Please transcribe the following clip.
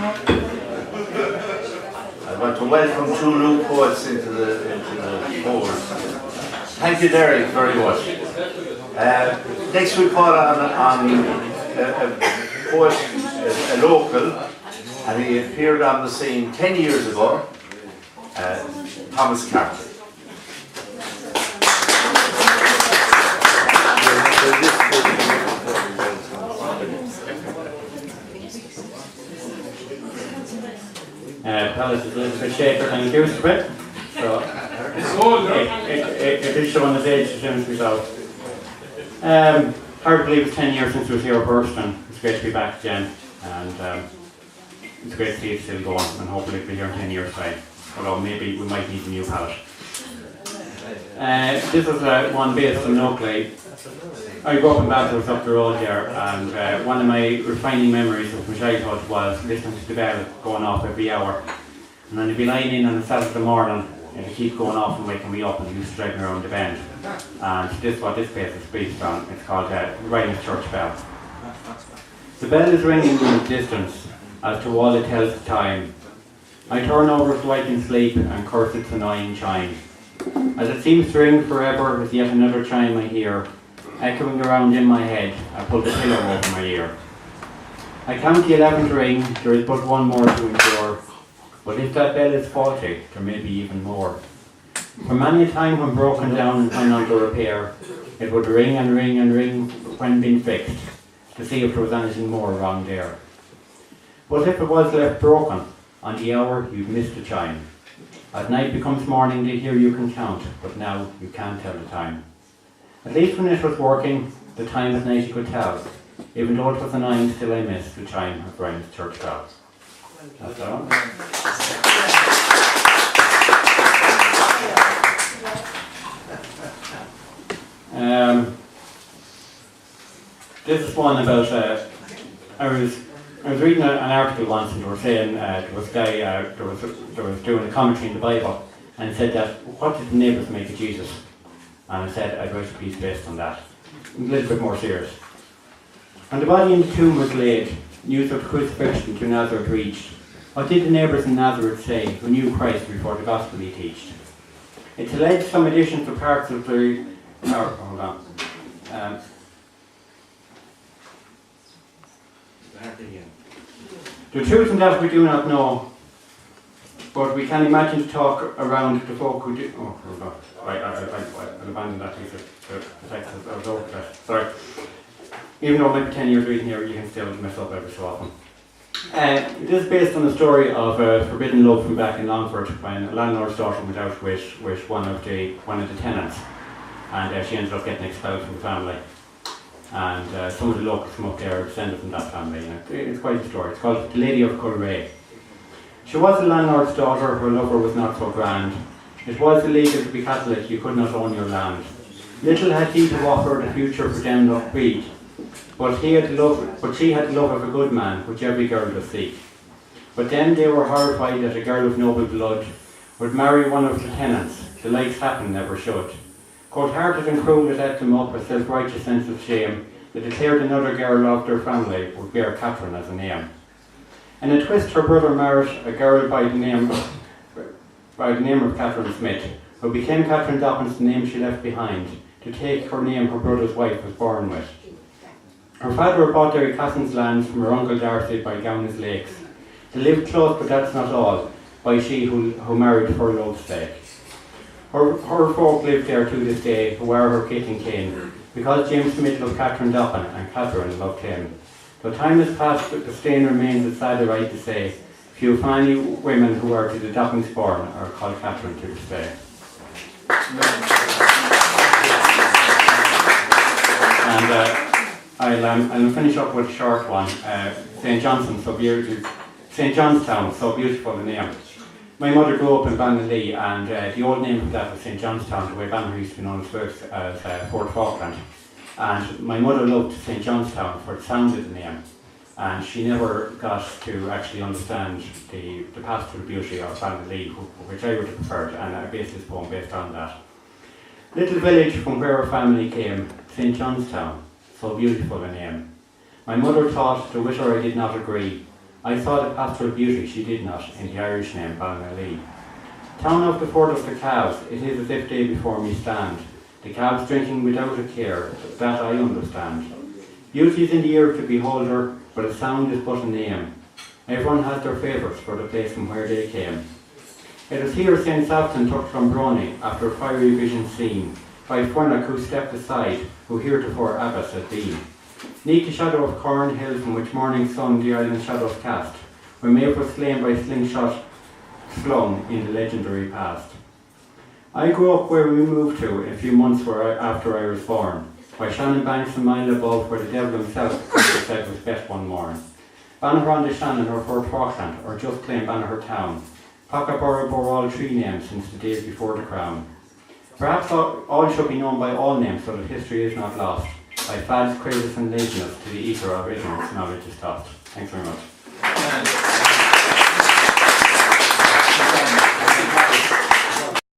I want to welcome two new poets into the fold. Thank you, Derek, very much. Next we call on a poet, a local, and he appeared on the scene 10 years ago, Thomas Carty. Pallet is a little bit shaker than it used to be, so it is showing its age as soon as we saw. Hard to believe it's 10 years since we was here first, and it's great to be back again, and it's great to see it still going, and hopefully it'll be here in 10 years' time, although maybe we might need a new pallet. This is one based on locally. I grew up in Bathurst up the road here, and one of my refining memories of my childhood was listening to the bell going off every hour. And then I'd be lying in on a Saturday morning, and it'd keep going off and waking me up, and it used to drive me around the bend. And this is what this place is based on. It's called Riding Church Bell. The bell is ringing in the distance, as to all it tells the time. I turn over so I can sleep, and curse its annoying chime. As it seems to ring forever, with yet another chime I hear, echoing around in my head, I pull the pillow over my ear. I count the 11th ring, there is but one more to endure. But if that bell is faulty, there may be even more. For many a time when broken down and found under repair, it would ring and ring and ring when been fixed, to see if there was anything more wrong there. But if it was left broken, on the hour you've missed the chime. At night becomes morning, the year you can count, but now you can't tell the time. At least when it was working, the time at night you could tell. Even though it was annoying, still I missed the chime of Ryan's church bell. That's all. This is one about, I was reading an article once, and they were saying there was a guy there was doing a commentary in the Bible, and it said that, what did the neighbours make of Jesus? And I said I'd write a piece based on that. A little bit more serious. When the body in the tomb was laid, news of the crucifixion to Nazareth reached. What did the neighbours in Nazareth say, who knew Christ before the gospel he teached? It alleged some additions to parts of the... hold on. The truth in that we do not know, but we can imagine to talk around the folk who do... Oh, hold on. I'll abandon that piece of the text. I was over that. Sorry. Even though it might be 10 years reading here, you can still mess up every so often. It is based on the story of forbidden love from back in Longford, when a landlord's daughter went out with one of the tenants, and she ended up getting expelled from the family. And some of the locals from up there are descended from that family. It's quite a story. It's called The Lady of Culray. She was a landlord's daughter, her lover was not so grand. It was illegal to be Catholic, you could not own your land. Little had he to offer the future for them not breed, but she had the love of a good man, which every girl does seek. But then they were horrified that a girl of noble blood would marry one of the tenants, the likes happen never should. Cold-hearted and cruel it ate them up, a self-righteous sense of shame, they declared another girl of their family would bear Catherine as a name. In a twist her brother married a girl by the name of Catherine Smith, who became Catherine Dobbins, the name she left behind, to take her name her brother's wife was born with. Her father bought their cousin's lands from her uncle Darcy by Gown's Lakes. They lived close, but that's not all, by she who married for love's sake. Her folk lived there to this day, who are her kith and kin, because James Smith loved Catherine Dobbin and Catherine loved him. Though time has passed, but the stain remains, it's sad right to say, few finally women who are to the Dobbins born are called Catherine to this day. And I'll finish up with a short one. St. Johnstown, so beautiful a name. My mother grew up in Bannalee, and the old name of that was St. Johnstown, the way Bannalee used to be known as Fort Falkland. And my mother loved St. Johnstown for the sound of the name, and she never got to actually understand the pastoral beauty of Bannalee, which I would have preferred, and I based this poem based on that. Little village from where our family came, St. Johnstown, so beautiful a name. My mother thought, to with her I did not agree, I saw the pastoral beauty she did not in the Irish name Ballinallee. Town of the ford of the calves, it is as if day before me stand. The calves drinking without a care, that I understand. Beauty is in the ear to behold her, but a sound is but a name. Everyone has their favourites for the place from where they came. It is here St. Safton took Clonbrony after a fiery vision seen, by Furnock who stepped aside, who heretofore abbess had been. Neath the shadow of Corn Hill from which morning sun the island shadows cast, where Maeve was slain by slingshot slung in the legendary past. I grew up where we moved to a few months after I was born, by Shannon Banks a mile above where the devil himself said was best one morn. Banagher on the Shannon or Fort Falkland or just claim Banagher town. Packaborough bore all three names since the days before the crown. Perhaps all should be known by all names so that history is not lost. By fads, crazes and laziness to the ether of ignorance knowledge is tossed. Thanks very much.